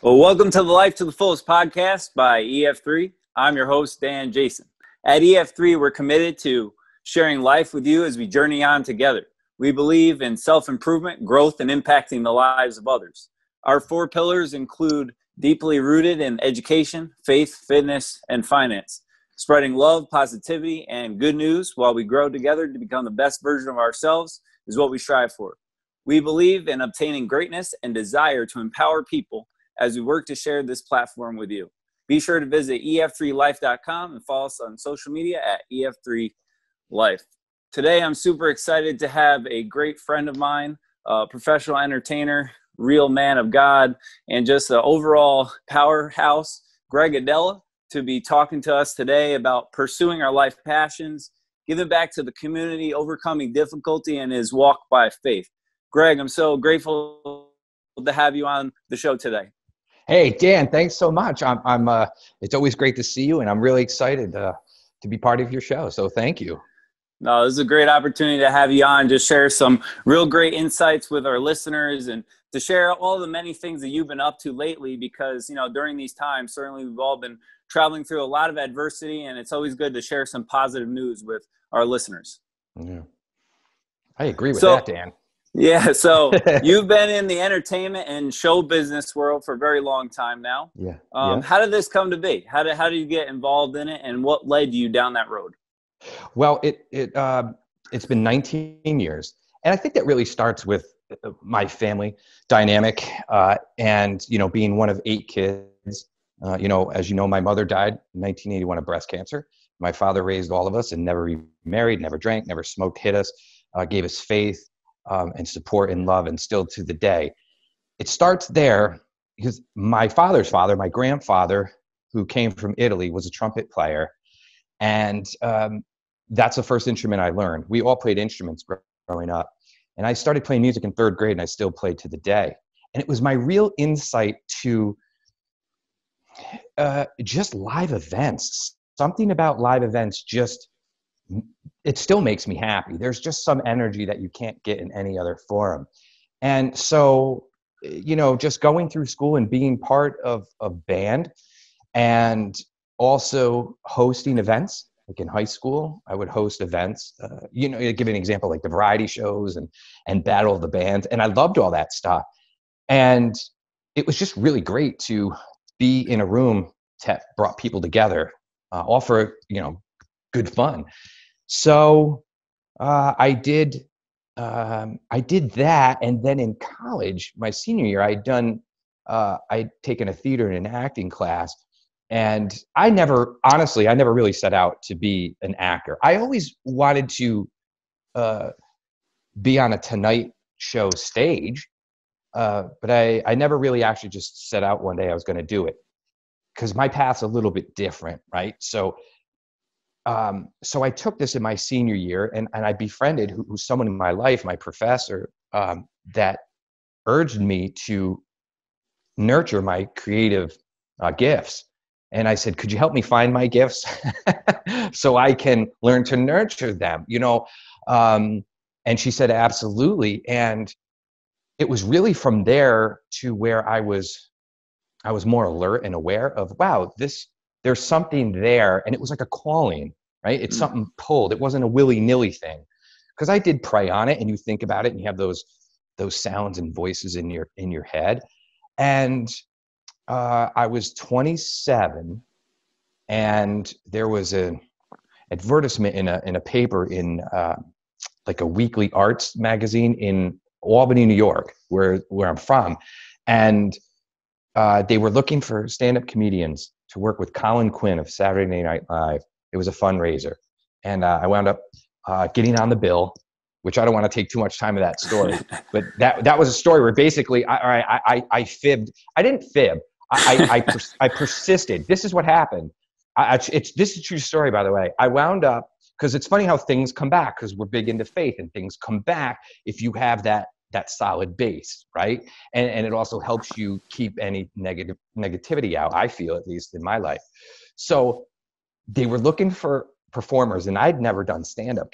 Well, welcome to the Life to the Fullest podcast by EF3. I'm your host, Dan Jason. At EF3, we're committed to sharing life with you as we journey on together. We believe in self-improvement, growth, and impacting the lives of others. Our 4 pillars include deeply rooted in education, faith, fitness, and finance. Spreading love, positivity, and good news while we grow together to become the best version of ourselves is what we strive for. We believe in obtaining greatness and desire to empower people as we work to share this platform with you. Be sure to visit EF3Life.com and follow us on social media at EF3 Life. Today, I'm super excited to have a great friend of mine, a professional entertainer, real man of God, and just an overall powerhouse, Greg Aidala, to be talking to us today about pursuing our life passions, giving back to the community, overcoming difficulty, and his walk by faith. Greg, I'm so grateful to have you on the show today. Hey, Dan, thanks so much. It's always great to see you, and I'm really excited to be part of your show. So thank you. No, this is a great opportunity to have you on, just share some real great insights with our listeners and to share all the many things that you've been up to lately, because, during these times, certainly we've all been traveling through a lot of adversity, and it's always good to share some positive news with our listeners. Yeah. I agree with that, Dan. Yeah, so you've been in the entertainment and show business world for a very long time now. Yeah. How did this come to be? How did you get involved in it, and what led you down that road? Well, it's been 19 years, and I think that really starts with my family dynamic, and being one of 8 kids. As you know, my mother died in 1981 of breast cancer. My father raised all of us and never remarried, never drank, never smoked, hit us, gave us faith. And support and love, and still to the day. It starts there because my father's father, my grandfather, who came from Italy, was a trumpet player. And that's the first instrument I learned. We all played instruments growing up. And I started playing music in 3rd grade, and I still play to the day. And it was my real insight to just live events. Something about live events it still makes me happy. There's just some energy that you can't get in any other forum. And so, just going through school and being part of band, and also hosting events, like in high school, I would host events, give an example, like the variety shows and Battle of the Bands. And I loved all that stuff. And it was just really great to be in a room that brought people together, all for, good fun. So I did that, and then in college, my senior year, I'd taken a theater and an acting class, and I never really set out to be an actor. I always wanted to be on a Tonight Show stage, but I never really actually just set out one day I was going to do it, because my path's a little bit different, right? So I took this in my senior year, and I befriended who's someone in my life, my professor, that urged me to nurture my creative gifts. And I said, could you help me find my gifts so I can learn to nurture them, and she said, absolutely. And it was really from there to where I was more alert and aware of, wow, there's something there. And it was like a calling, right? It's something pulled. It wasn't a willy-nilly thing. Because I did pray on it, and you think about it, and you have those sounds and voices in your head. And I was 27, and there was an advertisement in a paper in like a weekly arts magazine in Albany, New York, where I'm from. And they were looking for stand-up comedians to work with Colin Quinn of Saturday Night Live. It was a fundraiser. And I wound up getting on the bill, which I don't want to take too much time of that story. But that was a story where basically I fibbed. I didn't fib. I persisted. This is what happened. This is a true story, by the way. I wound up, because it's funny how things come back, because we're big into faith, and things come back if you have that solid base, right? And it also helps you keep any negativity out, I feel, at least in my life. So they were looking for performers, and I'd never done stand-up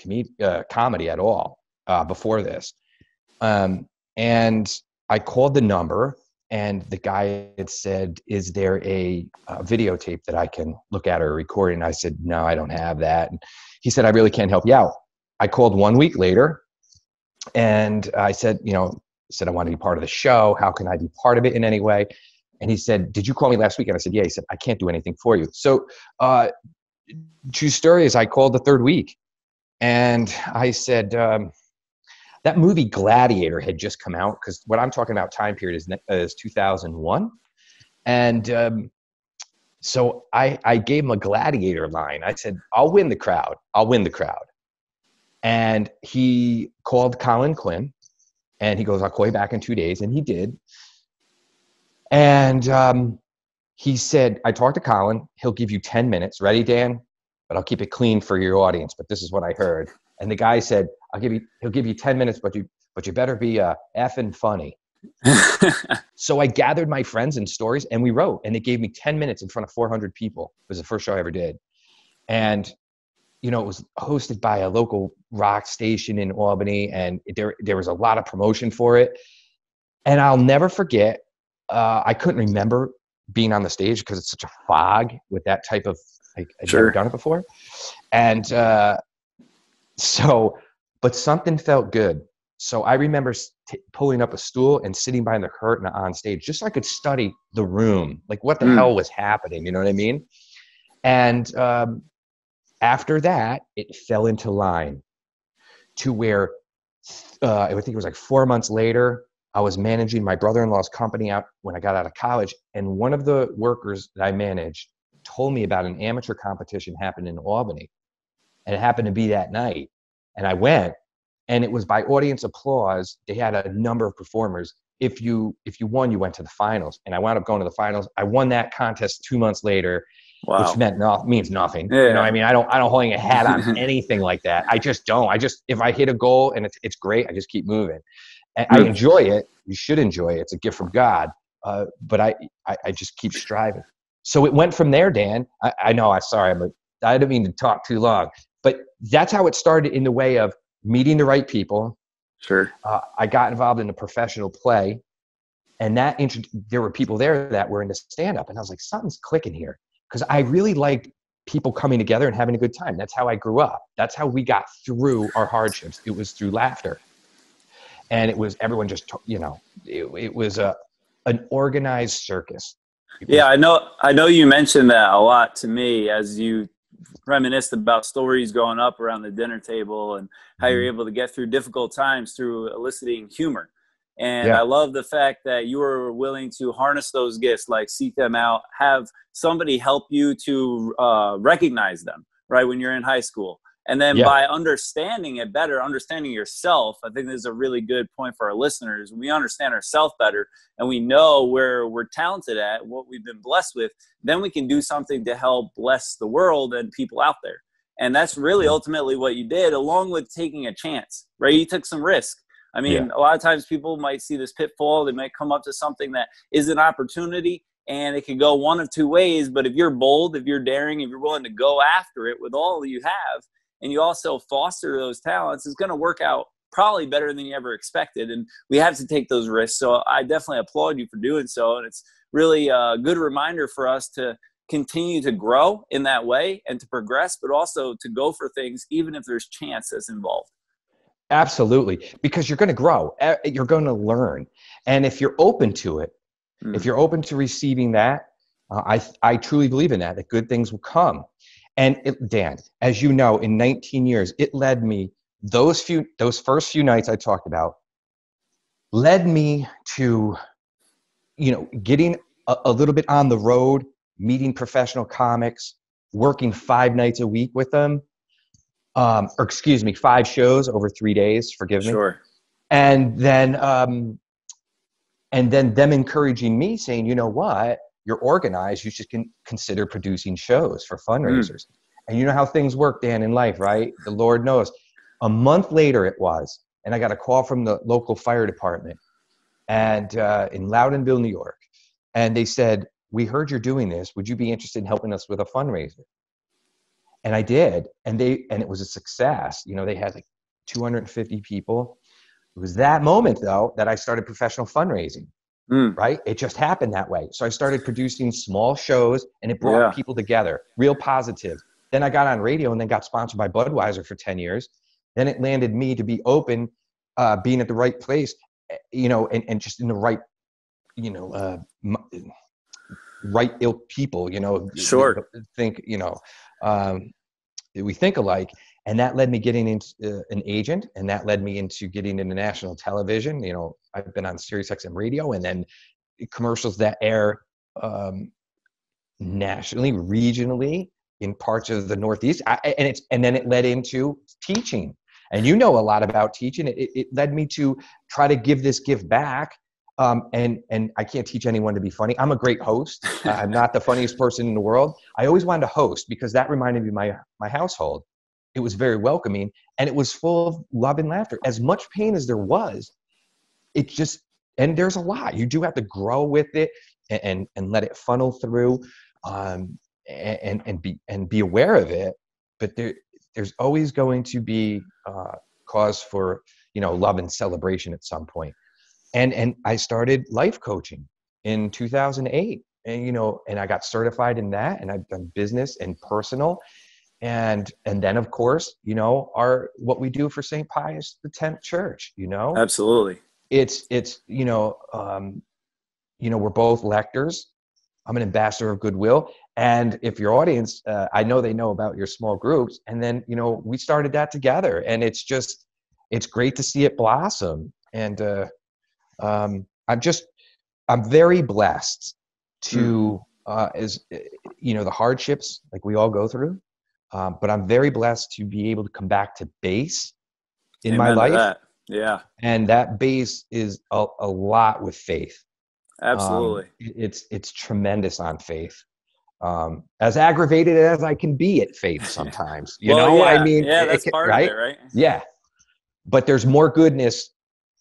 comedy at all before this. And I called the number, and the guy had said, is there a videotape that I can look at or record? And I said, no, I don't have that. And he said, I really can't help you out. I called 1 week later and I said, I want to be part of the show. How can I be part of it in any way? And he said, did you call me last week? And I said, yeah. He said, I can't do anything for you. So true story is I called the third week and I said, that movie Gladiator had just come out, because what I'm talking about time period is 2001. And so I gave him a Gladiator line. I said, I'll win the crowd. I'll win the crowd. And he called Colin Quinn and he goes, I'll call you back in 2 days. And he did. And he said, I talked to Colin. He'll give you 10 minutes. Ready, Dan? But I'll keep it clean for your audience. But this is what I heard. And the guy said, he'll give you 10 minutes, but you better be effing funny. So I gathered my friends and stories and we wrote, and they gave me 10 minutes in front of 400 people. It was the first show I ever did. And, it was hosted by a local rock station in Albany, and there was a lot of promotion for it. And I'll never forget, I couldn't remember being on the stage because it's such a fog with that type of, I've never done it before. And but something felt good. So I remember pulling up a stool and sitting behind the curtain on stage, just so I could study the room, like what the hell was happening, you know what I mean? And after that, it fell into line to where I think it was like 4 months later, I was managing my brother-in-law's company out when I got out of college. And one of the workers that I managed told me about an amateur competition happened in Albany. And it happened to be that night. And I went, and it was by audience applause. They had a number of performers. If you won, you went to the finals. And I wound up going to the finals. I won that contest 2 months later. Wow. Which means nothing. Yeah. You know what I mean? I don't hang a hat on anything like that. I just don't. If I hit a goal and it's great, I just keep moving. And I enjoy it. You should enjoy it. It's a gift from God. But I just keep striving. So it went from there, Dan. I know. I didn't mean to talk too long, but that's how it started, in the way of meeting the right people. Sure. I got involved in a professional play, and there were people there that were into stand-up, and I was like, something's clicking here. Because I really liked people coming together and having a good time. That's how I grew up. That's how we got through our hardships. It was through laughter. And it was everyone just, it was an organized circus. Yeah, I know you mentioned that a lot to me as you reminisced about stories growing up around the dinner table and how you're able to get through difficult times through eliciting humor. And I love the fact that you were willing to harness those gifts, like seek them out, have somebody help you to recognize them, right, when you're in high school. And then by understanding it better, understanding yourself, I think this is a really good point for our listeners. When we understand ourselves better and we know where we're talented at, what we've been blessed with, then we can do something to help bless the world and people out there. And that's really ultimately what you did, along with taking a chance, right? You took some risk. I mean, a lot of times people might see this pitfall. They might come up to something that is an opportunity, and it can go one of two ways. But if you're bold, if you're daring, if you're willing to go after it with all that you have, and you also foster those talents, it's going to work out probably better than you ever expected. And we have to take those risks. So I definitely applaud you for doing so. And it's really a good reminder for us to continue to grow in that way and to progress, but also to go for things, even if there's chance that's involved. Absolutely. Because you're going to grow, you're going to learn. And if you're open to it, if you're open to receiving that, I truly believe in that good things will come. And Dan, as you know, in 19 years, it led me, those first few nights I talked about, led me to, getting a little bit on the road, meeting professional comics, working 5 nights a week with them. 5 shows over 3 days, forgive me. Sure. And then them encouraging me, saying, you know what, you're organized, you should consider producing shows for fundraisers. And you know how things work, Dan, in life, right? The Lord knows. A month later it was, and I got a call from the local fire department and in Loudonville, New York. And they said, we heard you're doing this. Would you be interested in helping us with a fundraiser? And I did. And it was a success. They had like 250 people. It was that moment, though, that I started professional fundraising. right? It just happened that way. So I started producing small shows, and it brought Yeah. people together, real positive. Then I got on radio and then got sponsored by Budweiser for 10 years. Then it landed me to be open, being at the right place, and just in the right, right ilk people, Sure. we think alike. And that led me getting into an agent, and that led me into getting into national television. I've been on Sirius XM radio, and then commercials that air nationally, regionally, in parts of the Northeast. And then it led into teaching. And a lot about teaching. It led me to try to give back. And I can't teach anyone to be funny. I'm a great host. I'm not the funniest person in the world. I always wanted to host because that reminded me of my household. It was very welcoming, and it was full of love and laughter. As much pain as there was, and there's a lot. You do have to grow with it and let it funnel through, and be aware of it. But there's always going to be cause for love and celebration at some point. And I started life coaching in 2008, and I got certified in that, and I've done business and personal. And then, of course, what we do for St. Pius X Church, Absolutely. It's we're both lectors. I'm an ambassador of goodwill. And if your audience, I know they know about your small groups. And then, we started that together, and it's great to see it blossom. And I'm very blessed to, the hardships like we all go through. But I'm very blessed to be able to come back to base in my life. That. Yeah. And that base is a lot with faith. Absolutely. It's tremendous on faith. As aggravated as I can be at faith sometimes, that's part of it, right? Yeah. But there's more goodness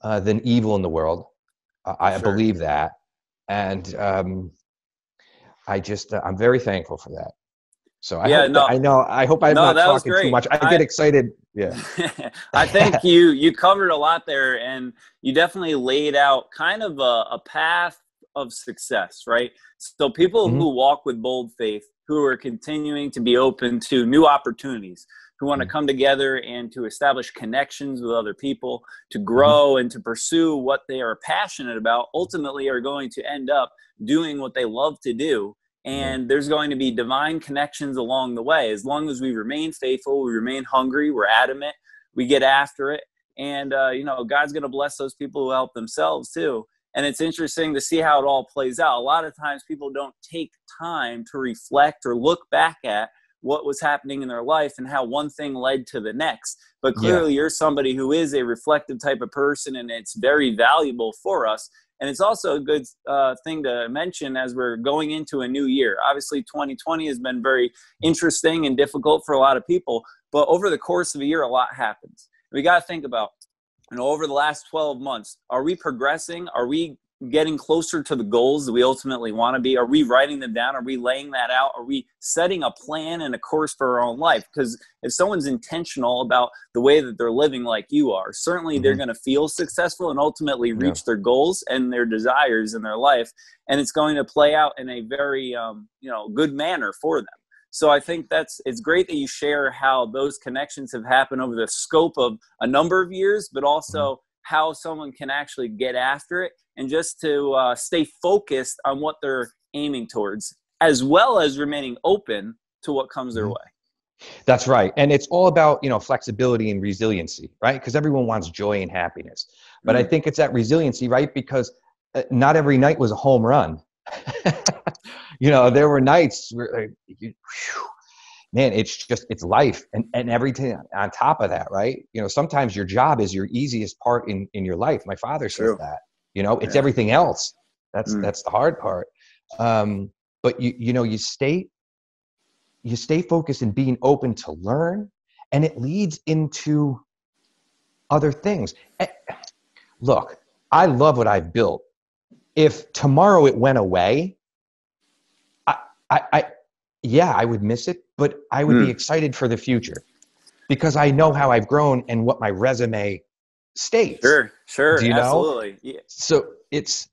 than evil in the world. I believe that. And I'm very thankful for that. So I hope I'm not talking too much. I get excited. Yeah. I think you covered a lot there, and you definitely laid out kind of a path of success, right? So people who walk with bold faith, who are continuing to be open to new opportunities, who want to come together and to establish connections with other people, to grow and to pursue what they are passionate about, ultimately are going to end up doing what they love to do. And there's going to be divine connections along the way. As long as we remain faithful, we remain hungry, we're adamant, we get after it. And, God's going to bless those people who help themselves too. And it's interesting to see how it all plays out. A lot of times people don't take time to reflect or look back at what was happening in their life and how one thing led to the next. But clearly you're somebody who is a reflective type of person, and it's very valuable for us. And it's also a good thing to mention as we're going into a new year. Obviously, 2020 has been very interesting and difficult for a lot of people. But over the course of a year, a lot happens. We got to think about, over the last 12 months, are we progressing? Are we getting closer to the goals that we ultimately want to be? Are we writing them down? Are we laying that out? Are we setting a plan and a course for our own life? Because if someone's intentional about the way that they're living like you are, certainly they're going to feel successessful and ultimately reach their goals and their desires in their life. And it's going to play out in a very, good manner for them. So I think it's great that you share how those connections have happened over the scope of a number of years, but also how someone can actually get after it and just to stay focused on what they're aiming towards, as well as remaining open to what comes their way. That's right. And it's all about, flexibility and resiliency, right? Because everyone wants joy and happiness. But I think it's that resiliency, right? Because not every night was a home run. There were nights where, man, it's life and everything on top of that, right? Sometimes your job is your easiest part in your life. My father says that, it's everything else. That's the hard part. But you stay focused and being open to learn, and it leads into other things. Look, I love what I've built. If tomorrow it went away, I would miss it, but I would be excited for the future because I know how I've grown and what my resume states. Sure. Do you absolutely. know?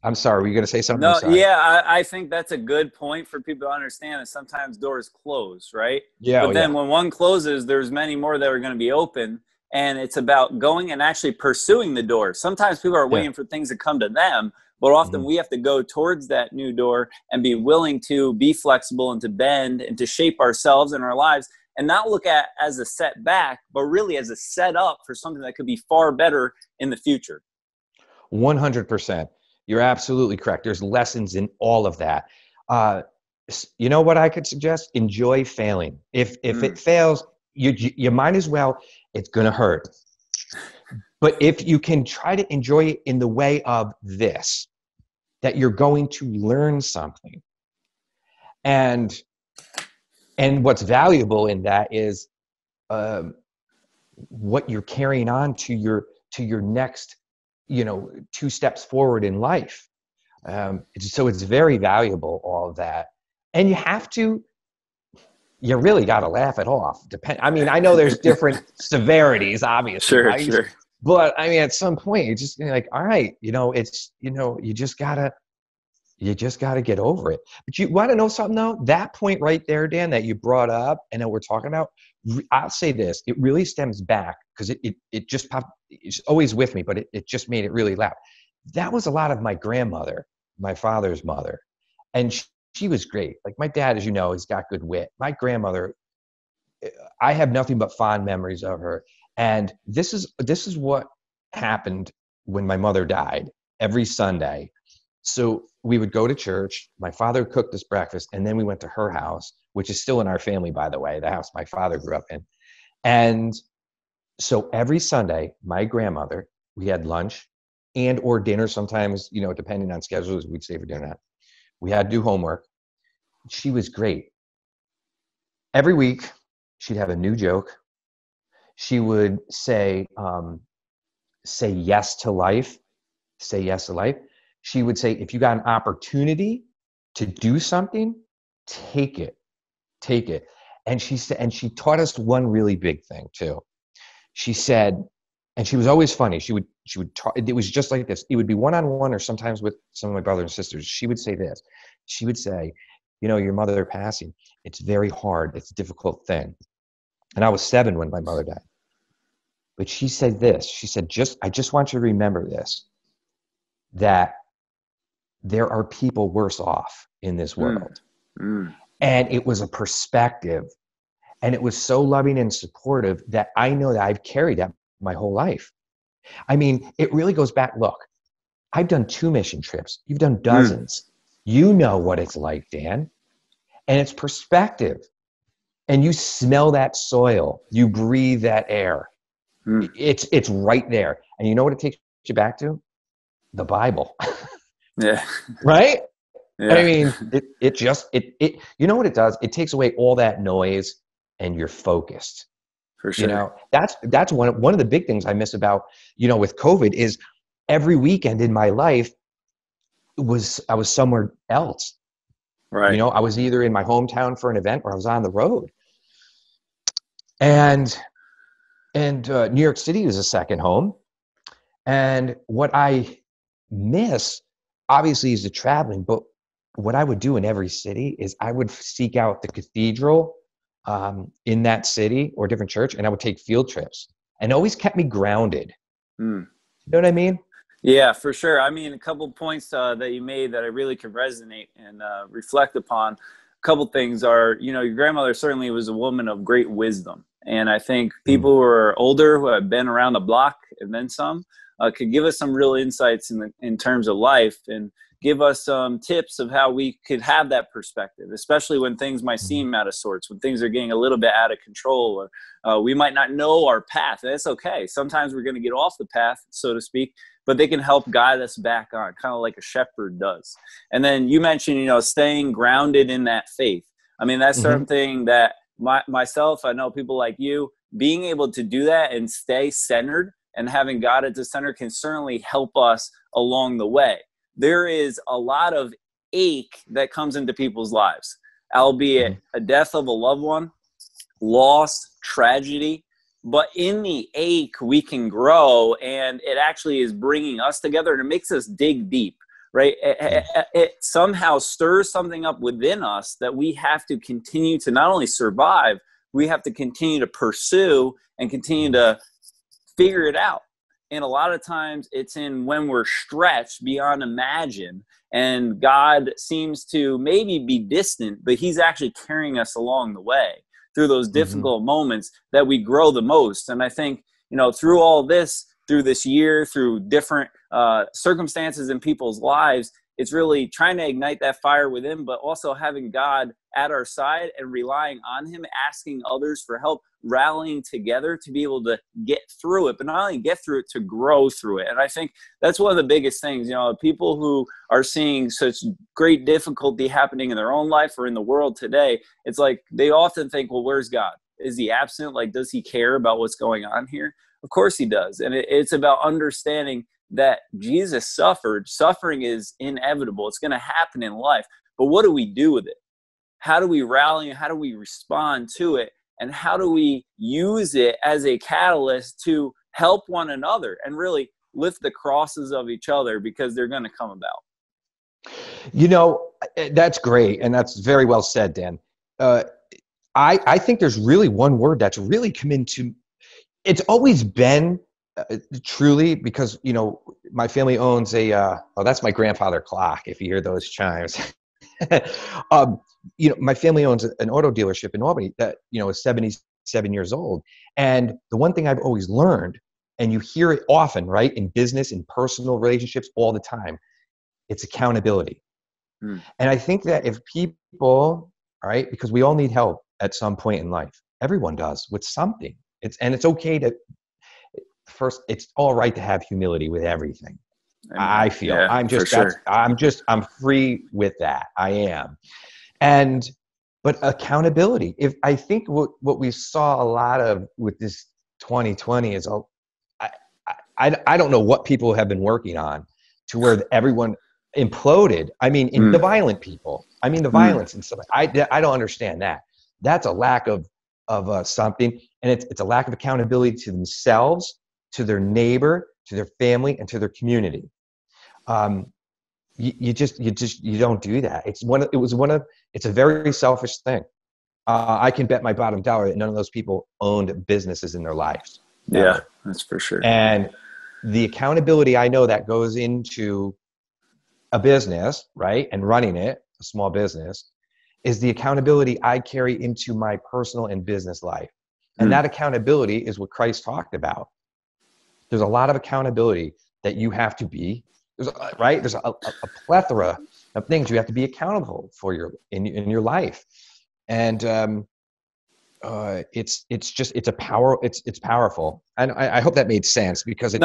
I'm sorry, were you going to say something? I'm No, sorry. yeah, I think that's a good point for people to understand, that sometimes doors close, right? Yeah. Oh, But then yeah. when one closes, there's many more that are going to be open. And it's about going and actually pursuing the door. Sometimes people are Yeah. waiting for things to come to them, but often Mhm. we have to go towards that new door and be willing to be flexible and to bend and to shape ourselves and our lives, and not look at as a setback, but really as a setup for something that could be far better in the future. 100%. You're absolutely correct. There's lessons in all of that. Uh, you know what I could suggest? Enjoy failing. If it fails, you might as well. It's gonna hurt. But if you can try to enjoy it in the way of this, that you're going to learn something, and what's valuable in that is um, what you're carrying on to your next, 2 steps forward in life. So it's very valuable, all of that. And you really got to laugh it off. I mean, I know there's different severities, obviously, Sure, right? sure. But I mean, at some point, you're just like, all right, you just gotta get over it. But you want to know something though? That point right there, Dan, that you brought up and that we're talking about, I'll say this: it really stems back because it just popped. It's always with me, but it just made it really loud. That was a lot of my grandmother, my father's mother, and she was great. Like my dad, as you know, he's got good wit. My grandmother, I have nothing but fond memories of her. And this is what happened when my mother died every Sunday. So we would go to church. My father cooked us breakfast, and then we went to her house, which is still in our family, by the way, the house my father grew up in. And so every Sunday, my grandmother, we had lunch and or dinner sometimes, depending on schedules, we'd stay for dinner. We had to do homework. She was great. Every week, she'd have a new joke. She would say yes to life, say yes to life. She would say, if you got an opportunity to do something, take it, take it. And she said, and she taught us one really big thing too. She said, and she was always funny. She would talk, it was just like this. It would be one-on-one or sometimes with some of my brothers and sisters. She would say this. She would say, your mother passing, it's very hard. It's a difficult thing. And I was 7 when my mother died. But she said this. She said, I just want you to remember this, that there are people worse off in this world. And it was a perspective. And it was so loving and supportive that I know that I've carried that my whole life. I mean, it really goes back. Look, I've done 2 mission trips. You've done dozens. You know what it's like, Dan. And it's perspective. And you smell that soil. You breathe that air. It's right there. And you know what it takes you back to? The Bible. Yeah. Right? Yeah. I mean, you know what it does? It takes away all that noise and you're focused. For sure. That's one of the big things I miss about, with COVID is every weekend in my life I was somewhere else. Right. I was either in my hometown for an event or I was on the road. And New York City is a second home. And what I miss, obviously, is the traveling. But what I would do in every city is I would seek out the cathedral in that city or different church, and I would take field trips. And it always kept me grounded. You know what I mean? Yeah, for sure. I mean, a couple of points that you made that I really could resonate and reflect upon. A couple things are, your grandmother certainly was a woman of great wisdom. And I think people who are older, who have been around the block and then some, could give us some real insights in terms of life and give us some tips of how we could have that perspective, especially when things might seem out of sorts, when things are getting a little bit out of control, or we might not know our path. And it's okay. Sometimes we're going to get off the path, so to speak, but they can help guide us back on, kind of like a shepherd does. And then you mentioned, staying grounded in that faith. I mean, that's something that myself, I know people like you, being able to do that and stay centered and having God at the center can certainly help us along the way. There is a lot of ache that comes into people's lives, albeit a death of a loved one, loss, tragedy. But in the ache, we can grow, and it actually is bringing us together, and it makes us dig deep. right? It somehow stirs something up within us that we have to continue to not only survive, we have to continue to pursue and continue to figure it out. And a lot of times it's in when we're stretched beyond imagine, and God seems to maybe be distant, but he's actually carrying us along the way through those difficult moments that we grow the most. And I think, through all this, through this year, through different circumstances in people's lives, it's really trying to ignite that fire within, but also having God at our side and relying on him, asking others for help, rallying together to be able to get through it, but not only get through it, to grow through it. And I think that's one of the biggest things, people who are seeing such great difficulty happening in their own life or in the world today, it's like they often think, well, where's God? Is he absent? Like, does he care about what's going on here? Of course he does. And it's about understanding that Jesus suffered. Suffering is inevitable. It's going to happen in life. But what do we do with it? How do we rally? How do we respond to it? And how do we use it as a catalyst to help one another and really lift the crosses of each other, because they're going to come about? That's great. And that's very well said, Dan. I think there's really one word that's really come into, it's always been truly, because, my family owns that's my grandfather clock, if you hear those chimes. My family owns an auto dealership in Albany that, is 77 years old. And the one thing I've always learned, and you hear it often, right, in business, in personal relationships all the time, it's accountability. And I think that if people, right, because we all need help at some point in life, everyone does with something. It's okay to, first, it's all right to have humility with everything. I feel I'm free with that. I am. But accountability, I think what we saw a lot of with this 2020 is, I don't know what people have been working on to where everyone imploded. I mean, in the violent people, the violence and stuff. I don't understand that. That's a lack of something. And it's a lack of accountability to themselves, to their neighbor, to their family, and to their community. You don't do that. It's a very selfish thing. I can bet my bottom dollar that none of those people owned businesses in their lives. Never. Yeah, that's for sure. And the accountability I know that goes into a business, right, and running it, a small business, is the accountability I carry into my personal and business life. And that accountability is what Christ talked about. There's a lot of accountability that you have to be, right? There's a plethora of things you have to be accountable for in your life. And it's powerful. And I hope that made sense, because it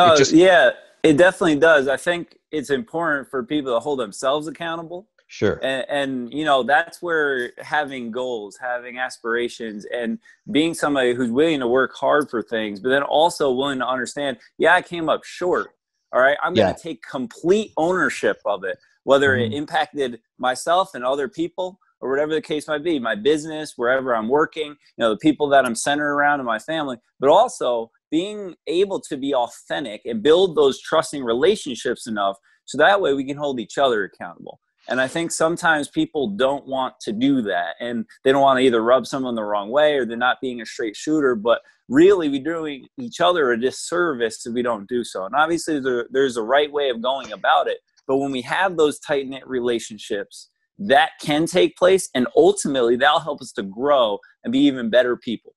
definitely does. I think it's important for people to hold themselves accountable. Sure. And that's where having goals, having aspirations, and being somebody who's willing to work hard for things, but then also willing to understand, I came up short. All right. I'm going to take complete ownership of it, whether it impacted myself and other people or whatever the case might be, my business, wherever I'm working, the people that I'm centered around in my family, but also being able to be authentic and build those trusting relationships enough so that way we can hold each other accountable. And I think sometimes people don't want to do that, and they don't want to either rub someone the wrong way, or they're not being a straight shooter, but really we're doing each other a disservice if we don't do so. And obviously there's a right way of going about it, but when we have those tight-knit relationships, that can take place, and ultimately that'll help us to grow and be even better people.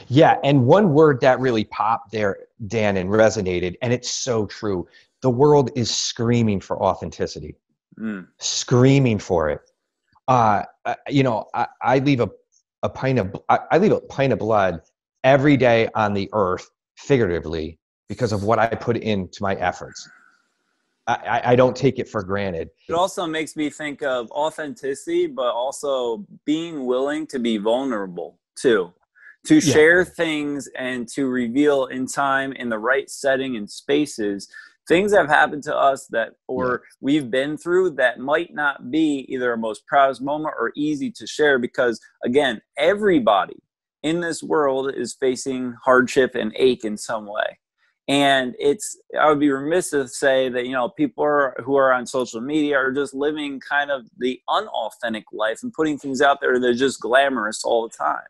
Yeah, and one word that really popped there, Dan, and resonated, and it's so true. The world is screaming for authenticity. Screaming for it. I leave a pint of blood every day on the earth, figuratively, because of what I put into my efforts. I don't take it for granted. It also makes me think of authenticity, but also being willing to be vulnerable too, to share things and to reveal in time, in the right setting and spaces, things that have happened to us we've been through that might not be either our most proudest moment or easy to share, because again, everybody in this world is facing hardship and ache in some way. And I would be remiss to say that, people who are on social media are just living kind of the unauthentic life and putting things out there that are just glamorous all the time.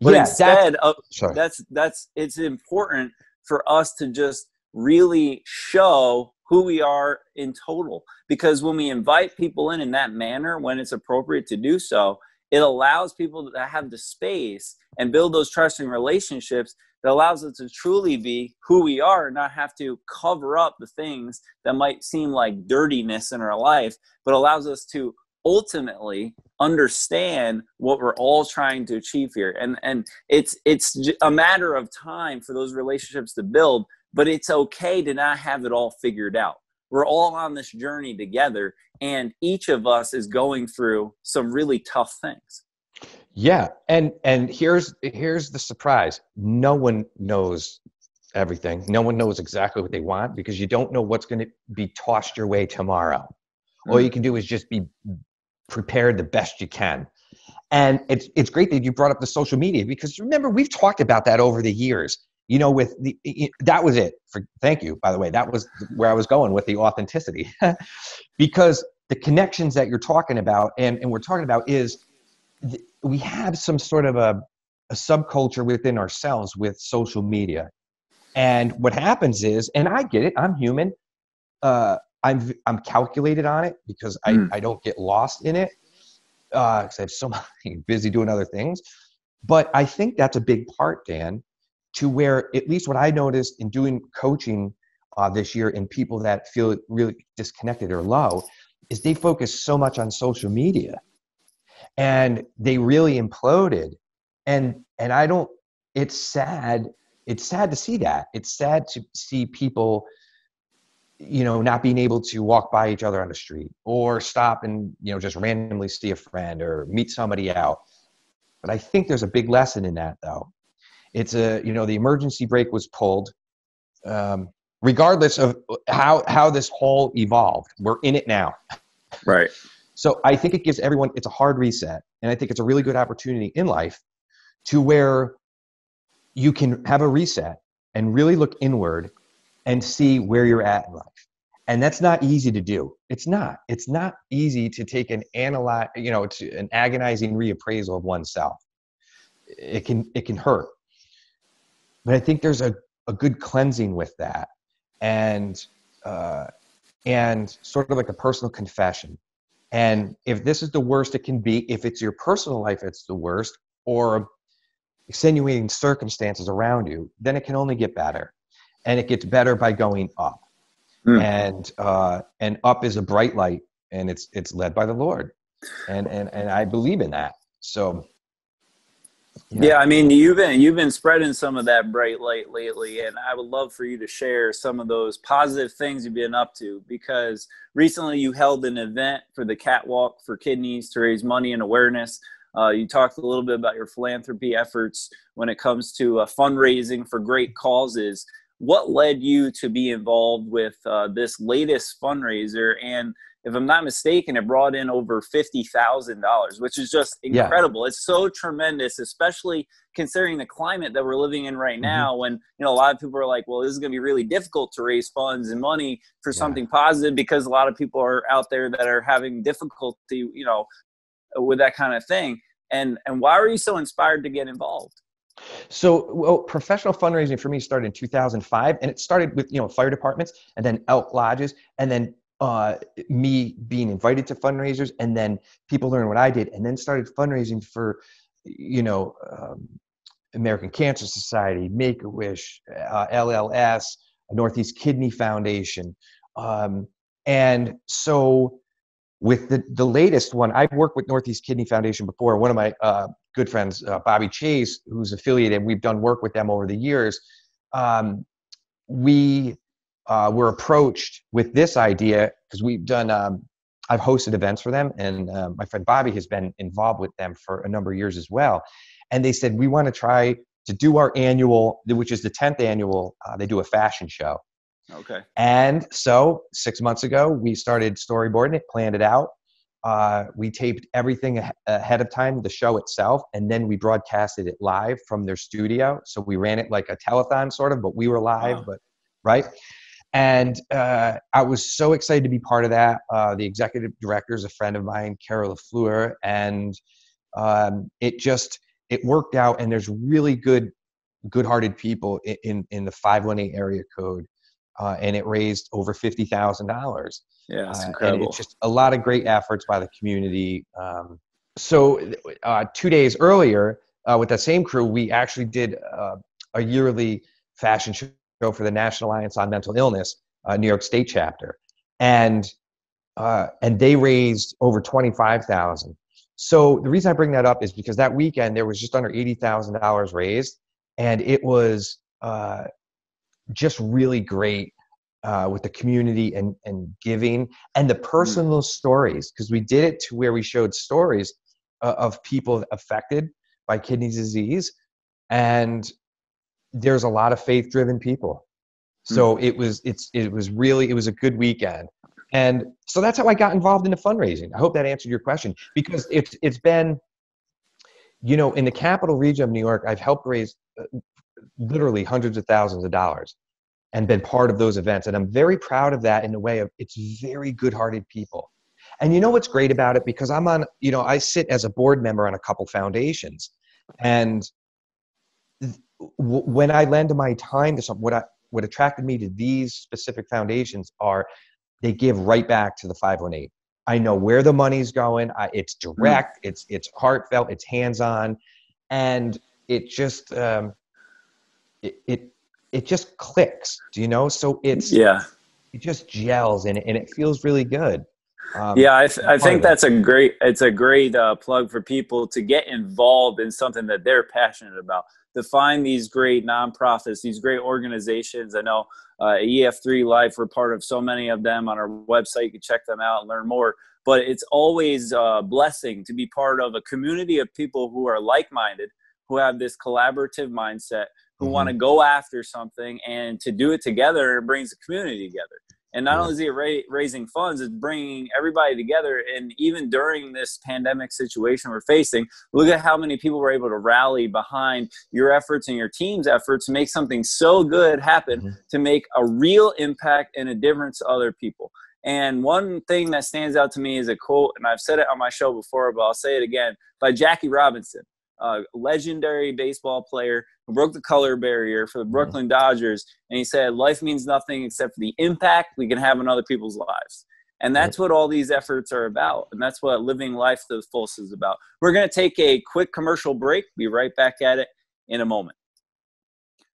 But Yeah, instead sorry. it's important for us to just really show who we are in total. Because when we invite people in that manner, when it's appropriate to do so, it allows people to have the space and build those trusting relationships that allows us to truly be who we are and not have to cover up the things that might seem like dirtiness in our life, but allows us to ultimately understand what we're all trying to achieve here. And it's a matter of time for those relationships to build, but it's okay to not have it all figured out. We're all on this journey together, and each of us is going through some really tough things. Yeah, and here's the surprise. No one knows everything. No one knows exactly what they want, because you don't know what's going to be tossed your way tomorrow. All you can do is just be prepared the best you can. And it's great that you brought up the social media, because remember, we've talked about that over the years. With that was it. Thank you, by the way. That was where I was going with the authenticity, because the connections that you're talking about and we're talking about is we have some sort of a subculture within ourselves with social media. And what happens is, and I get it, I'm human. I'm calculated on it, because I don't get lost in it, because I'm so busy doing other things. But I think that's a big part, Dan, to where, at least what I noticed in doing coaching this year in people that feel really disconnected or low, is they focus so much on social media, and they really imploded. And I don't, it's sad to see that. It's sad to see people, not being able to walk by each other on the street, or stop and, just randomly see a friend or meet somebody out. But I think there's a big lesson in that, though. It's the emergency brake was pulled, regardless of how this whole evolved. We're in it now. Right. So I think it gives everyone, it's a hard reset. And I think it's a really good opportunity in life to where you can have a reset and really look inward and see where you're at in life. And that's not easy to do. It's not easy to take an agonizing reappraisal of oneself. It can hurt. But I think there's a good cleansing with that. And sort of like a personal confession. And if this is the worst it can be, if it's your personal life, it's the worst, or extenuating circumstances around you, then it can only get better. And it gets better by going up. And up is a bright light, and it's led by the Lord. And I believe in that. So yeah, I mean, you've been spreading some of that bright light lately, and I would love for you to share some of those positive things you've been up to, because recently you held an event for the Catwalk for Kidneys to raise money and awareness. You talked a little bit about your philanthropy efforts when it comes to fundraising for great causes. What led you to be involved with this latest fundraiser? And if I'm not mistaken, it brought in over $50,000, which is just incredible. Yeah. It's so tremendous, especially considering the climate that we're living in right now, when a lot of people are like, well, this is going to be really difficult to raise funds and money for something positive, because a lot of people are out there that are having difficulty, with that kind of thing. And why were you so inspired to get involved? So, professional fundraising for me started in 2005, and it started with, fire departments, and then elk lodges, and then me being invited to fundraisers, and then people learned what I did, and then started fundraising for, American Cancer Society, Make-A-Wish, LLS, Northeast Kidney Foundation. And so with the latest one, I've worked with Northeast Kidney Foundation before. One of my good friends, Bobby Chase, who's affiliated, we've done work with them over the years. We were approached with this idea because we've done, I've hosted events for them, and my friend Bobby has been involved with them for a number of years as well. And they said, we want to try to do our annual, which is the 10th annual, they do a fashion show. Okay. And so 6 months ago, we started storyboarding it, planned it out. We taped everything ahead of time, the show itself, and then we broadcasted it live from their studio. So we ran it like a telethon sort of, but we were live. Wow. But right? And I was so excited to be part of that. The executive director is a friend of mine, Carol LaFleur, and it worked out. And there's really good-hearted people in the 518 area code, and it raised over $50,000. Yeah, it's And incredible. it's just a lot of great efforts by the community. So 2 days earlier, with that same crew, we actually did a yearly fashion show for the National Alliance on Mental Illness, New York State chapter, and they raised over $25,000. So the reason I bring that up is because that weekend there was just under $80,000 raised, and it was just really great with the community and giving and the personal stories, because we did it to where we showed stories of people affected by kidney disease, and there's a lot of faith-driven people. So it was a good weekend. And so that's how I got involved into fundraising. I hope that answered your question, because it's been, in the capital region of New York, I've helped raise literally hundreds of thousands of dollars and been part of those events. And I'm very proud of that in the way of it's very good-hearted people. And you know what's great about it? Because I'm on, I sit as a board member on a couple foundations. And when I lend my time to something, what attracted me to these specific foundations are they give right back to the 518. I know where the money's going. It's direct, it's heartfelt, it's hands-on, and it just it just clicks, so it just gels and it feels really good. I think that's a great plug for people to get involved in something that they're passionate about, to find these great nonprofits, these great organizations. I know EF3 Life, we're part of so many of them on our website. You can check them out and learn more. But it's always a blessing to be part of a community of people who are like-minded, who have this collaborative mindset, who want to go after something, and to do it together. It brings the community together. And not only is it raising funds, it's bringing everybody together. And even during this pandemic situation we're facing, look at how many people were able to rally behind your efforts and your team's efforts to make something so good happen, to make a real impact and a difference to other people. And one thing that stands out to me is a quote, and I've said it on my show before, but I'll say it again, by Jackie Robinson, a legendary baseball player who broke the color barrier for the Brooklyn Dodgers. And he said, life means nothing except for the impact we can have on other people's lives. And that's what all these efforts are about. And that's what living life to the fullest is about. We're going to take a quick commercial break. Be right back at it in a moment.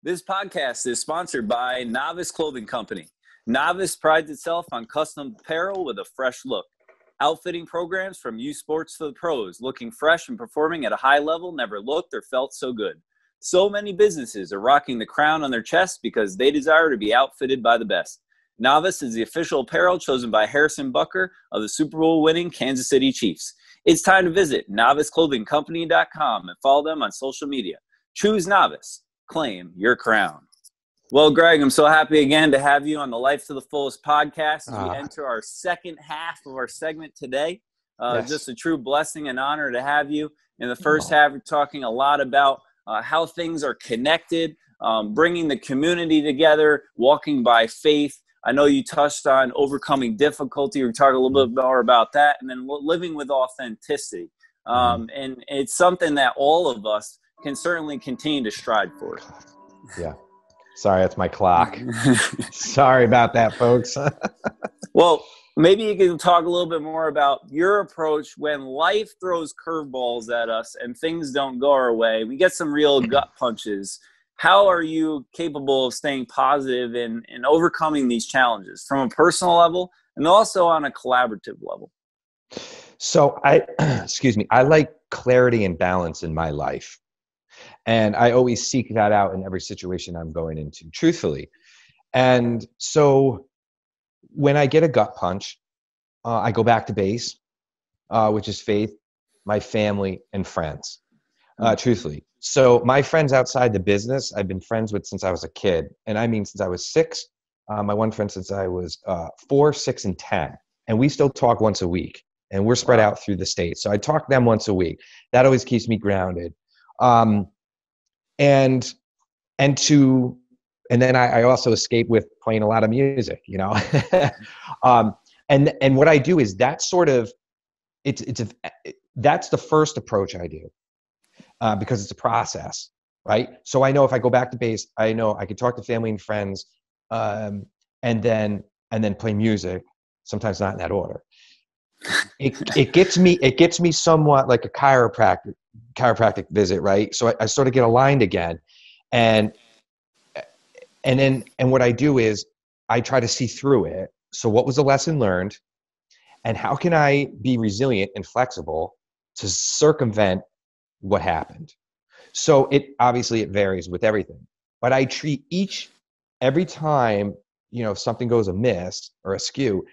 This podcast is sponsored by Novice Clothing Company. Novice prides itself on custom apparel with a fresh look. Outfitting programs from youth sports to the pros, looking fresh and performing at a high level never looked or felt so good. So many businesses are rocking the crown on their chest because they desire to be outfitted by the best. Novice is the official apparel chosen by Harrison Butker of the Super Bowl winning Kansas City Chiefs. It's time to visit noviceclothingcompany.com and follow them on social media. Choose Novice. Claim your crown. Well, Greg, I'm so happy again to have you on the Life to the Fullest podcast as we enter our second half of our segment today. Just a true blessing and honor to have you. In the first half, we're talking a lot about how things are connected, bringing the community together, walking by faith. I know you touched on overcoming difficulty. We're talking a little bit more about that, and then living with authenticity. And it's something that all of us can certainly continue to strive for. Yeah. Sorry, that's my clock. Sorry about that, folks. Well, maybe you can talk a little bit more about your approach when life throws curveballs at us and things don't go our way. We get some real gut punches. How are you capable of staying positive and overcoming these challenges from a personal level and also on a collaborative level? So I like clarity and balance in my life. And I always seek that out in every situation I'm going into, truthfully. And so when I get a gut punch, I go back to base, which is faith, my family, and friends, truthfully. So my friends outside the business, I've been friends with since I was a kid. And I mean, since I was 6, my one friend since I was 4, 6, and 10. And we still talk once a week. And we're spread out through the state. So I talk to them once a week. That always keeps me grounded. And to and then I also escape with playing a lot of music, you know. And what I do is that sort of, that's the first approach I do, because it's a process, right? So I know if I go back to base, I know I can talk to family and friends, and then play music, sometimes not in that order. It gets me somewhat like a chiropractic visit, right? So I sort of get aligned again, and what I do is I try to see through it. So what was the lesson learned, and how can I be resilient and flexible to circumvent what happened? So it varies with everything, but I treat every time, you know, something goes amiss or askew,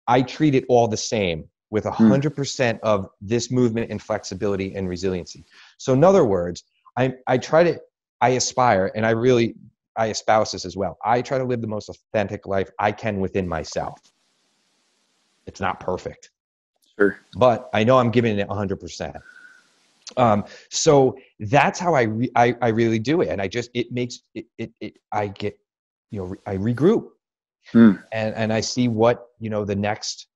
I treat it all the same, with 100% of this movement and flexibility and resiliency. So in other words, I aspire, and I espouse this as well. I try to live the most authentic life I can within myself. It's not perfect, Sure, but I know I'm giving it 100%. So that's how I really do it. And I regroup, and I see what, you know, the next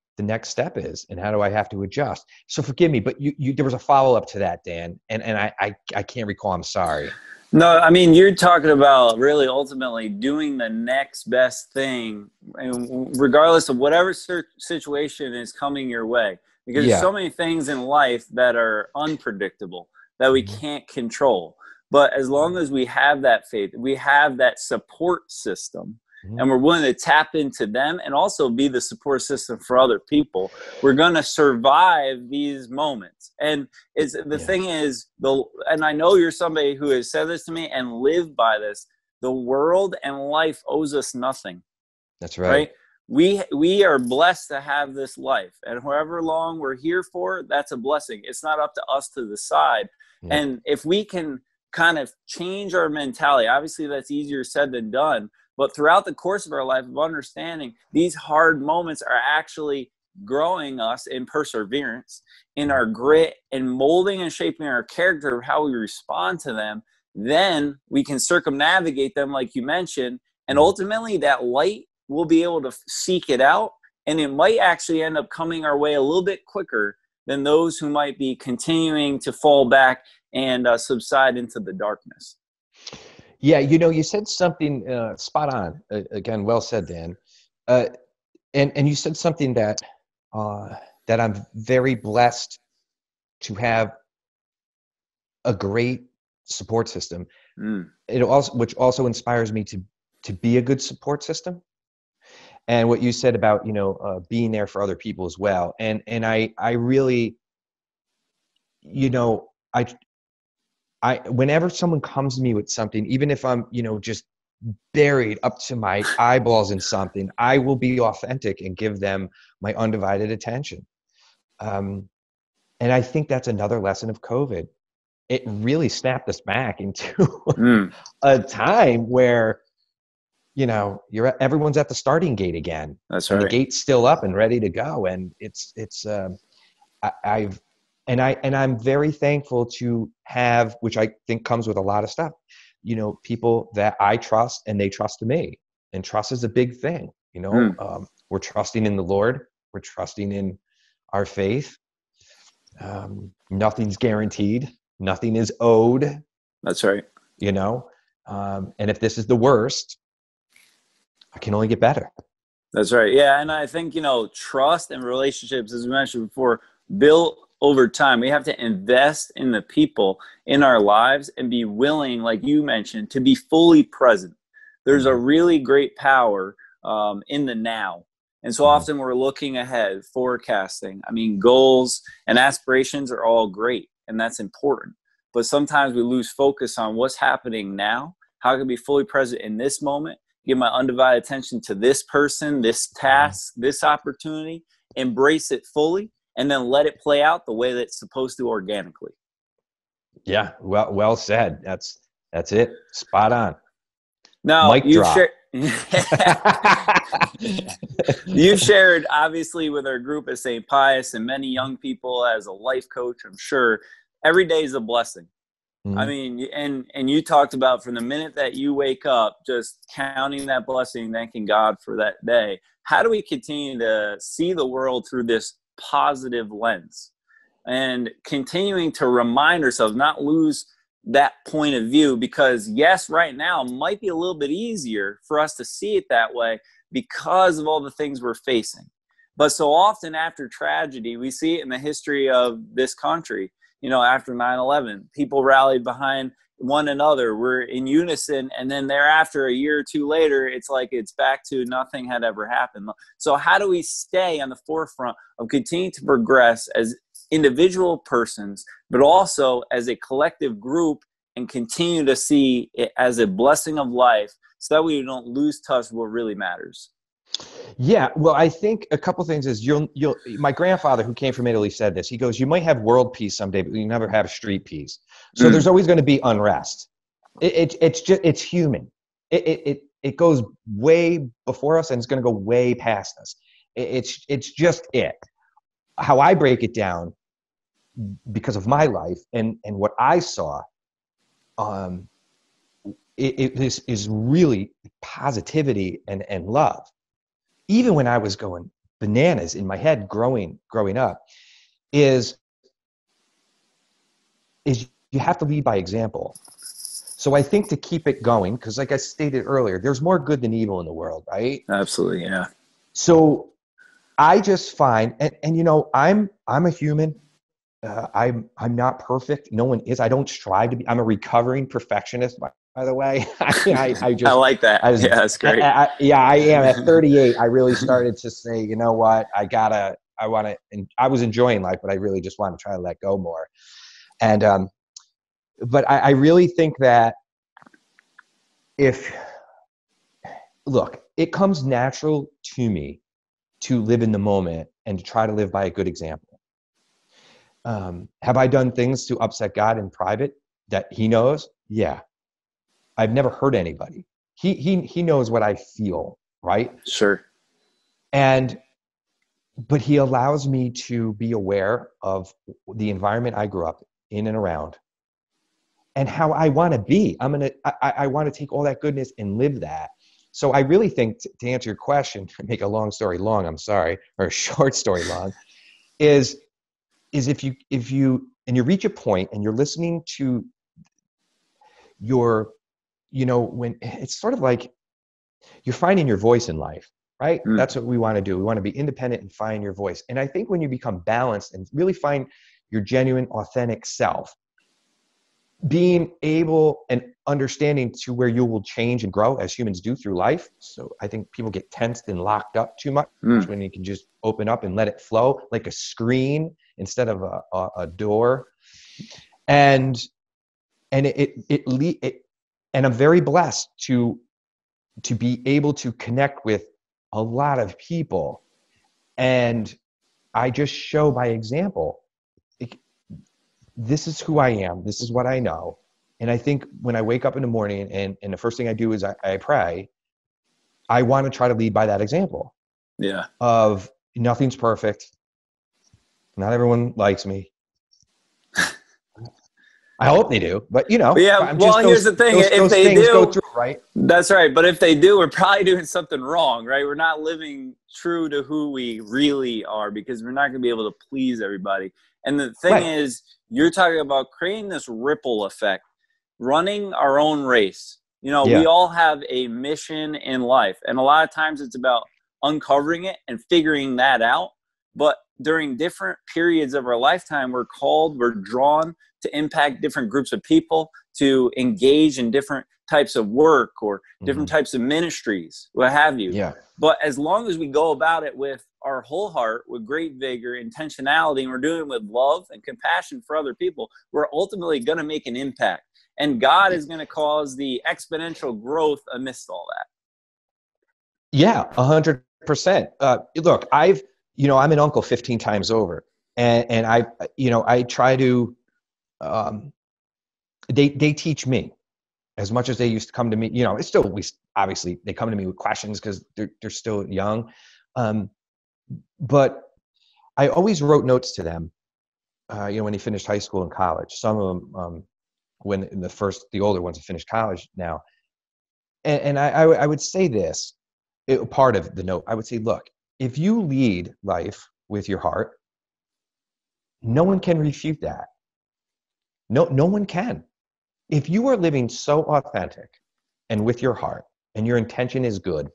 step is, and how do I have to adjust. So forgive me, but there was a follow-up to that, Dan, and I can't recall. I'm sorry. No, I mean, you're talking about really ultimately doing the next best thing, and regardless of whatever situation is coming your way, because there's so many things in life that are unpredictable that we can't control. But as long as we have that faith, we have that support system, and we're willing to tap into them and also be the support system for other people, we're going to survive these moments. And thing is, and I know you're somebody who has said this to me and lived by this, the world and life owes us nothing. That's right. We are blessed to have this life, and however long we're here for, that's a blessing. It's not up to us to decide. And if we can kind of change our mentality, obviously that's easier said than done, but throughout the course of our life, of understanding these hard moments are actually growing us in perseverance, in our grit, and molding and shaping our character of how we respond to them, then we can circumnavigate them, like you mentioned, and ultimately that light, we'll be able to seek it out, and it might actually end up coming our way a little bit quicker than those who might be continuing to fall back and subside into the darkness. Yeah, you know, you said something spot on. Again, well said, Dan. And you said something that I'm very blessed to have a great support system. Which also inspires me to be a good support system. And what you said about, you know, being there for other people as well. And I really, you know, whenever someone comes to me with something, even if I'm, you know, just buried up to my eyeballs in something, I will be authentic and give them my undivided attention. And I think that's another lesson of COVID. It really snapped us back into a time where, you know, everyone's at the starting gate again. That's right. And the gate's still up and ready to go. And I'm very thankful to have, which I think comes with a lot of stuff, you know, people that I trust and they trust me. And trust is a big thing, you know. We're trusting in the Lord. We're trusting in our faith. Nothing's guaranteed. Nothing is owed. That's right. You know, and if this is the worst, I can only get better. That's right. Yeah. And I think, you know, trust and relationships, as we mentioned before, built over time. We have to invest in the people in our lives and be willing, like you mentioned, to be fully present. There's a really great power in the now. And so often we're looking ahead, forecasting. I mean, goals and aspirations are all great, and that's important. But sometimes we lose focus on what's happening now. How can I be fully present in this moment? Give my undivided attention to this person, this task, this opportunity, embrace it fully, and then let it play out the way that it's supposed to organically. Yeah, well said. That's it. Spot on. Now, Mic drop. You've shared, obviously, with our group at St. Pius and many young people as a life coach, I'm sure, every day is a blessing. I mean, and you talked about from the minute that you wake up, just counting that blessing, thanking God for that day. How do we continue to see the world through this positive lens and continuing to remind ourselves, not lose that point of view? Because yes, right now might be a little bit easier for us to see it that way because of all the things we're facing. But so often after tragedy, we see it in the history of this country. After 9/11, people rallied behind one another. We're in unison. And then thereafter, a year or two later, it's like it's back to nothing had ever happened. So how do we stay on the forefront of continuing to progress as individual persons, but also as a collective group, and continue to see it as a blessing of life so that we don't lose touch of what really matters? Yeah, well, I think a couple things is my grandfather, who came from Italy, said this. He goes, you might have world peace someday, but you never have street peace. So there's always going to be unrest. It's human. It goes way before us, and it's going to go way past us. It's just it. How I break it down, because of my life and what I saw, it is really positivity and love. Even when I was going bananas in my head growing up, is you have to lead by example. So I think to keep it going, because like I stated earlier, there's more good than evil in the world, right? Absolutely, yeah. So I just find, and I'm a human. I'm not perfect. No one is. I don't strive to be. I'm a recovering perfectionist, by the way. I I like that. Yeah, that's great. I am. At 38, I really started to say, you know what, I want to, and I was enjoying life, but I really just want to try to let go more. And, but I really think that look, it comes natural to me to live in the moment and to try to live by a good example. Have I done things to upset God in private that he knows? Yeah. I've never hurt anybody. He knows what I feel, right? Sure. But he allows me to be aware of the environment I grew up in and around, and how I want to be. I want to take all that goodness and live that. So I really think, to answer your question, make a long story long, I'm sorry, or a short story long, is if you reach a point and you're listening to when it's sort of like you're finding your voice in life, right? That's what we want to do. We want to be independent and find your voice. And I think when you become balanced and really find your genuine, authentic self, being able and understanding to where you will change and grow as humans do through life. So I think people get tensed and locked up too much when you can just open up and let it flow like a screen instead of a door. And I'm very blessed to be able to connect with a lot of people. And I just show by example, this is who I am. This is what I know. And I think when I wake up in the morning and the first thing I do is I pray, I want to try to lead by that example. Yeah. Of nothing's perfect. Not everyone likes me. I hope they do, but yeah. Well, here's the thing: if they do, go through, right? That's right. But if they do, we're probably doing something wrong, right? We're not living true to who we really are, because we're not going to be able to please everybody. And the thing is, you're talking about creating this ripple effect, running our own race. We all have a mission in life, and a lot of times it's about uncovering it and figuring that out. But during different periods of our lifetime, we're drawn to impact different groups of people, to engage in different types of work or different types of ministries, what have you. Yeah. But as long as we go about it with our whole heart, with great vigor, intentionality, and we're doing it with love and compassion for other people, we're ultimately going to make an impact. And God is going to cause the exponential growth amidst all that. Yeah, 100%. Look, I'm an uncle 15 times over, and I try to, they teach me as much as they used to come to me. It's still, obviously they come to me with questions because they're still young. But I always wrote notes to them, when they finished high school and college. Some of them when the older ones have finished college now. And I would say this, part of the note, I would say, look, if you lead life with your heart, no one can refute that. No one can. If you are living so authentic and with your heart, and your intention is good,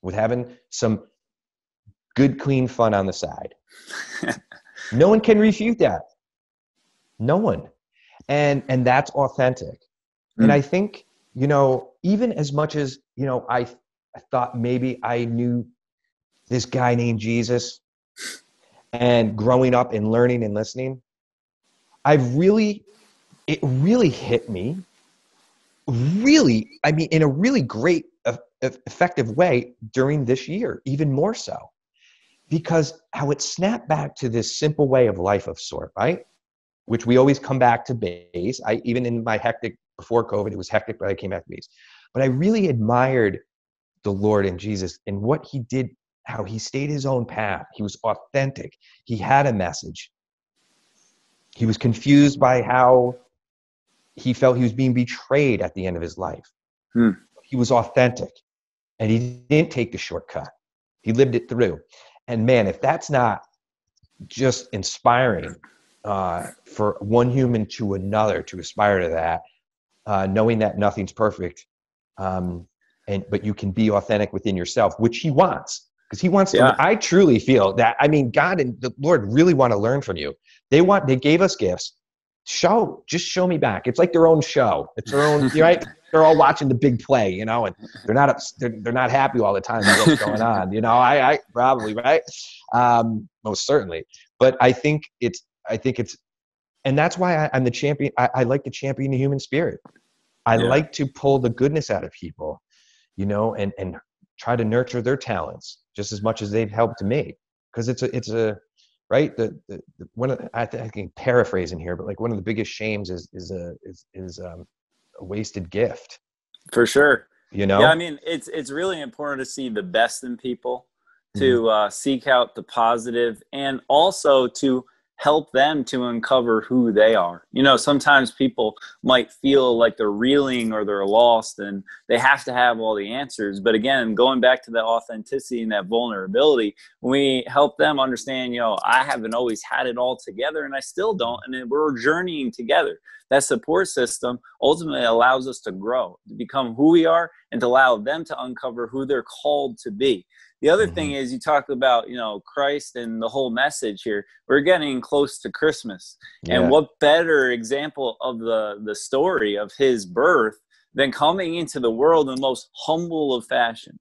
with having some good, clean fun on the side, no one can refute that. No one. And that's authentic. And I think, even as much as, I thought maybe I knew this guy named Jesus, and growing up and learning and listening, it really hit me, in a really great, effective way during this year, even more so, because how it snapped back to this simple way of life of sort, right? Which we always come back to base. Even in my hectic, before COVID, it was hectic, but I came back to base. But I really admired the Lord and Jesus and what he did, how he stayed his own path. He was authentic. He had a message. He was confused by how he felt he was being betrayed at the end of his life. He was authentic, and he didn't take the shortcut. He lived it through. And man, if that's not just inspiring for one human to another to aspire to that, knowing that nothing's perfect, but you can be authentic within yourself, which he wants. Because he wants to, I truly feel that, God and the Lord really want to learn from you. They gave us gifts. Just show me back. It's like their own show. It's their own, right? They're all watching the big play, and they're not happy all the time with what's going on. I probably, right? Most certainly. But I think it's, and that's why I'm the champion. I like to champion the human spirit. I like to pull the goodness out of people, and try to nurture their talents just as much as they've helped me. Because it's a right. I can paraphrase in here, but like one of the biggest shames is a wasted gift. For sure. Yeah, it's really important to see the best in people, to seek out the positive, and also to help them to uncover who they are. Sometimes people might feel like they're reeling or they're lost and they have to have all the answers. But again, going back to that authenticity and that vulnerability, when we help them understand, I haven't always had it all together and I still don't. And we're journeying together. That support system ultimately allows us to grow, to become who we are, and to allow them to uncover who they're called to be. The other thing is, you talked about, Christ and the whole message here. We're getting close to Christmas. Yeah. And what better example of the story of his birth than coming into the world in the most humble of fashion?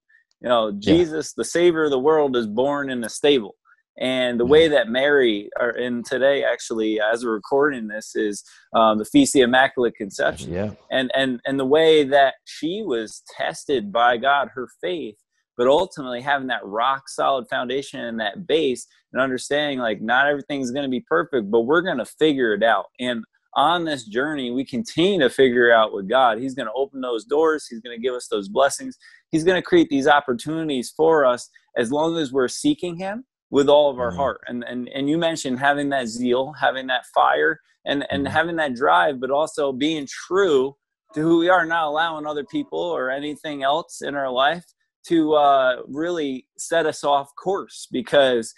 Jesus, the Savior of the world, is born in a stable. And the way that Mary, and today actually, as we're recording this, is the Feast of the Immaculate Conception. Yeah. And the way that she was tested by God, her faith, but ultimately having that rock solid foundation and that base, and understanding like not everything's going to be perfect, but we're going to figure it out. And on this journey, we continue to figure out with God. He's going to open those doors. He's going to give us those blessings. He's going to create these opportunities for us as long as we're seeking him with all of our heart. And you mentioned having that zeal, having that fire, and having that drive, but also being true to who we are, not allowing other people or anything else in our life to really set us off course. Because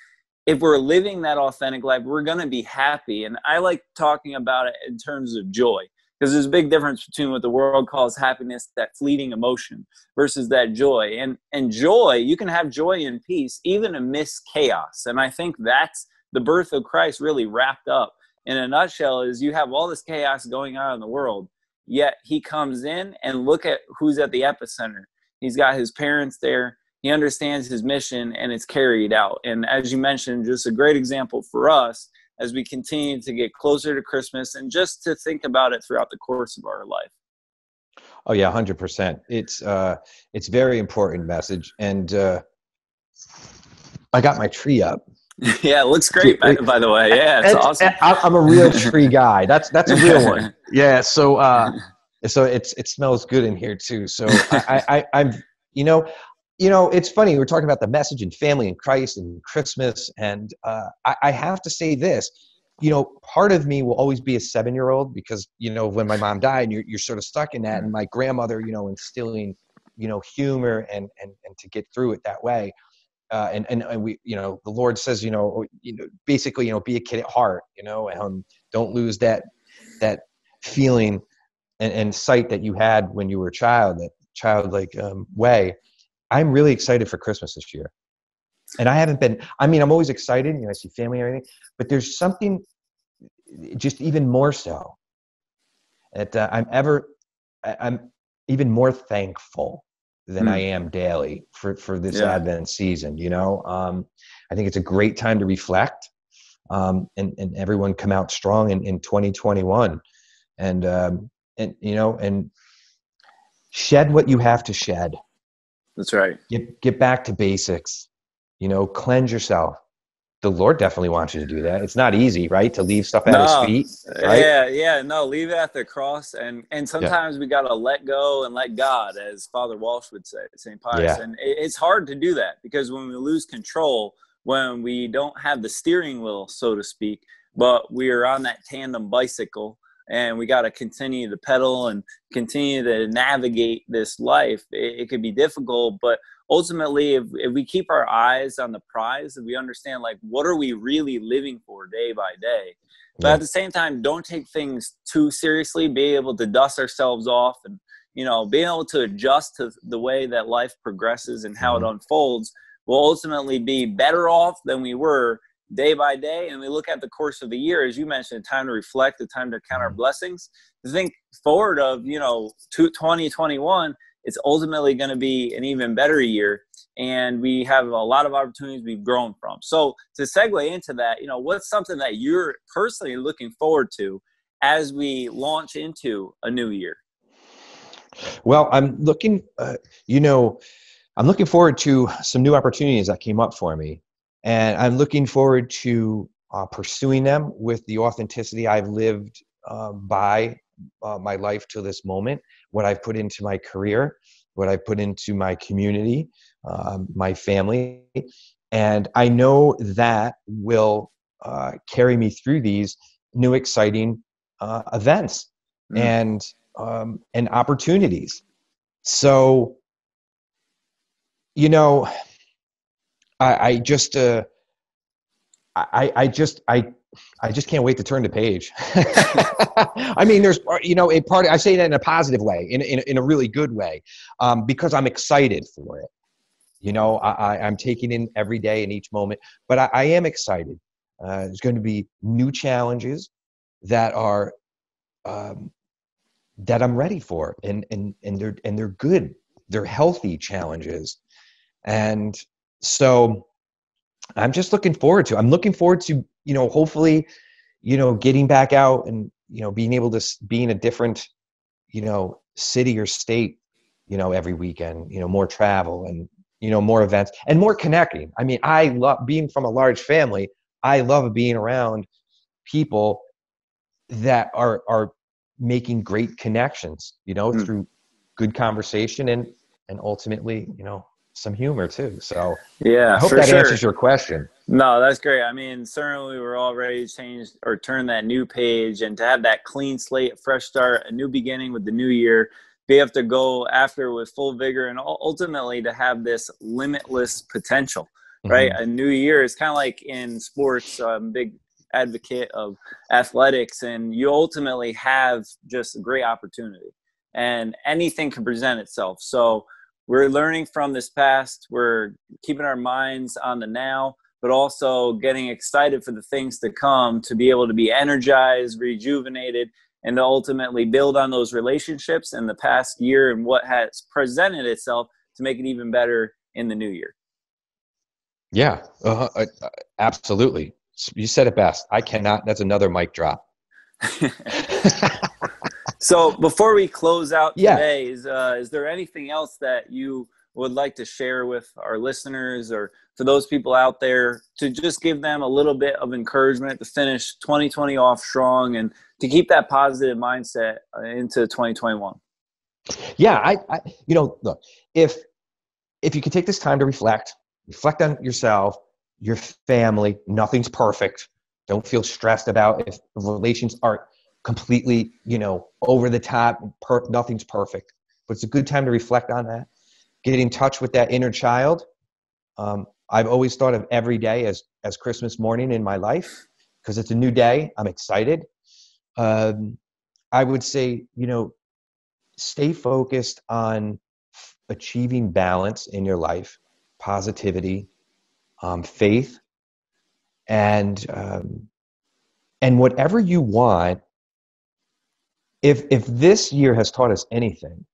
if we're living that authentic life, we're going to be happy. And I like talking about it in terms of joy, because there's a big difference between what the world calls happiness, that fleeting emotion, versus that joy. And joy, you can have joy and peace even amidst chaos. And I think that's the birth of Christ really wrapped up in a nutshell, is you have all this chaos going on in the world, yet he comes in, and look at who's at the epicenter. He's got his parents there. He understands his mission, and it's carried out. And as you mentioned, just a great example for us as we continue to get closer to Christmas, and just to think about it throughout the course of our life. Oh yeah, 100%. It's very important message. And I got my tree up. Yeah, it looks great, by the way. Yeah, it's awesome. I'm a real tree guy. That's a real one. Yeah. So it smells good in here too. So I'm, it's funny. We're talking about the message and family and Christ and Christmas. And I have to say this, part of me will always be a 7-year-old because, when my mom died, you're sort of stuck in that. And my grandmother, instilling, humor and to get through it that way. And we, the Lord says, basically, be a kid at heart, don't lose that feeling and sight that you had when you were a child, that childlike way. I'm really excited for Christmas this year. And I'm always excited, I see family and everything, but there's something just even more so that I'm even more thankful than I am daily for this Advent season. I think it's a great time to reflect, and everyone come out strong in 2021, and shed what you have to shed. That's right. Get back to basics, cleanse yourself. The Lord definitely wants you to do that. It's not easy, right? To leave stuff at his feet. Right? Yeah. No, leave it at the cross. And sometimes we got to let go and let God, as Father Walsh would say, St. Pius. Yeah. And it's hard to do that because when we lose control, when we don't have the steering wheel, so to speak, but we are on that tandem bicycle and we got to continue to pedal and continue to navigate this life, it could be difficult, but ultimately, if we keep our eyes on the prize and we understand, like, what are we really living for day by day? But at the same time, don't take things too seriously, be able to dust ourselves off and, being able to adjust to the way that life progresses and how it unfolds will ultimately be better off than we were day by day. And we look at the course of the year, as you mentioned, time to reflect, the time to count our blessings, to think forward of, 2021, it's ultimately going to be an even better year. And we have a lot of opportunities we've grown from. So to segue into that, what's something that you're personally looking forward to as we launch into a new year? Well, I'm looking forward to some new opportunities that came up for me. And I'm looking forward to pursuing them with the authenticity I've lived by my life to this moment, what I've put into my career, what I've put into my community, my family. And I know that will carry me through these new exciting events and opportunities. So, I just can't wait to turn the page. I mean, there's, a part, I say that in a positive way, in a really good way, because I'm excited for it. I'm taking in every day and each moment, but I am excited. There's going to be new challenges that are, that I'm ready for, and they're good. They're healthy challenges. And so I'm just looking forward to, hopefully, getting back out and, being able to be in a different, city or state, every weekend, more travel and, more events and more connecting. I mean, I love being from a large family. I love being around people that are making great connections, through good conversation and ultimately, some humor too. So yeah, I hope that answers your question. No, that's great. I mean, certainly we're all ready to change or turn that new page, and to have that clean slate, a fresh start, a new beginning with the new year, be able to go after with full vigor, and ultimately to have this limitless potential, right? A new year is kind of like in sports. I'm a big advocate of athletics, and you ultimately have just a great opportunity, and anything can present itself. So we're learning from this past. We're keeping our minds on the now, but also getting excited for the things to come, to be able to be energized, rejuvenated, and to ultimately build on those relationships in the past year and what has presented itself to make it even better in the new year. Yeah, absolutely. You said it best. I cannot. That's another mic drop. So before we close out today, is there anything else that you would like to share with our listeners, or for those people out there, to just give them a little bit of encouragement to finish 2020 off strong and to keep that positive mindset into 2021? Yeah, I look, if you could take this time to reflect on yourself, your family, nothing's perfect. Don't feel stressed about if relations aren't completely, over the top. Nothing's perfect, but it's a good time to reflect on that. Get in touch with that inner child. I've always thought of every day as Christmas morning in my life, because it's a new day. I'm excited. I would say, stay focused on achieving balance in your life, positivity, faith, and whatever you want. If this year has taught us anything,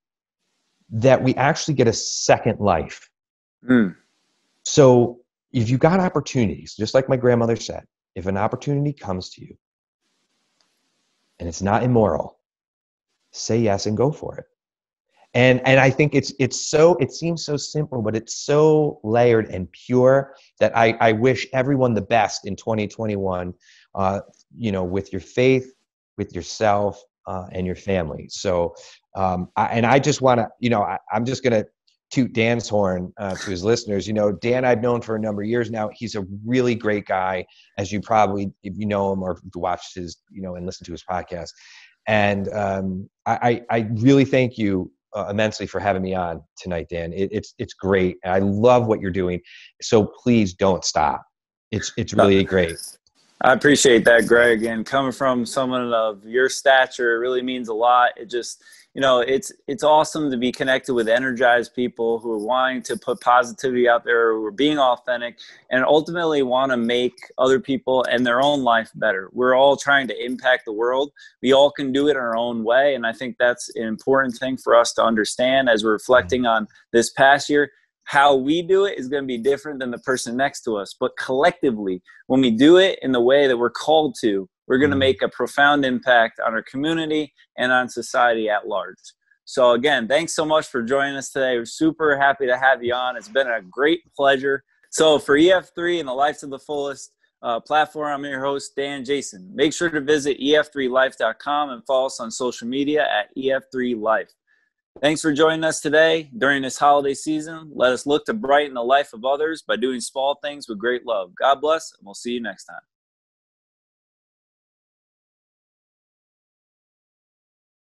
that we actually get a second life. So if you got opportunities, just like my grandmother said, if an opportunity comes to you and it's not immoral, say yes and go for it. And I think it seems so simple, but it's so layered and pure that I wish everyone the best in 2021, with your faith, with yourself, and your family. So, I just want to, I'm just going to toot Dan's horn to his listeners. Dan, I've known for a number of years now. He's a really great guy, as you probably, if you know him or watched his, and listened to his podcast. And I really thank you immensely for having me on tonight, Dan. It's great. I love what you're doing. So please don't stop. It's really great. I appreciate that, Greg. And coming from someone of your stature, it really means a lot. It just, it's awesome to be connected with energized people who are wanting to put positivity out there, who are being authentic, and ultimately want to make other people and their own life better. We're all trying to impact the world. We all can do it in our own way. And I think that's an important thing for us to understand as we're reflecting on this past year. How we do it is going to be different than the person next to us. But collectively, when we do it in the way that we're called to, we're going to make a profound impact on our community and on society at large. So again, thanks so much for joining us today. We're super happy to have you on. It's been a great pleasure. So for EF3 and the Life to the Fullest platform, I'm your host, Dan Jason. Make sure to visit EF3Life.com and follow us on social media at EF3 Life. Thanks for joining us today. During this holiday season, let us look to brighten the life of others by doing small things with great love. God bless, and we'll see you next time.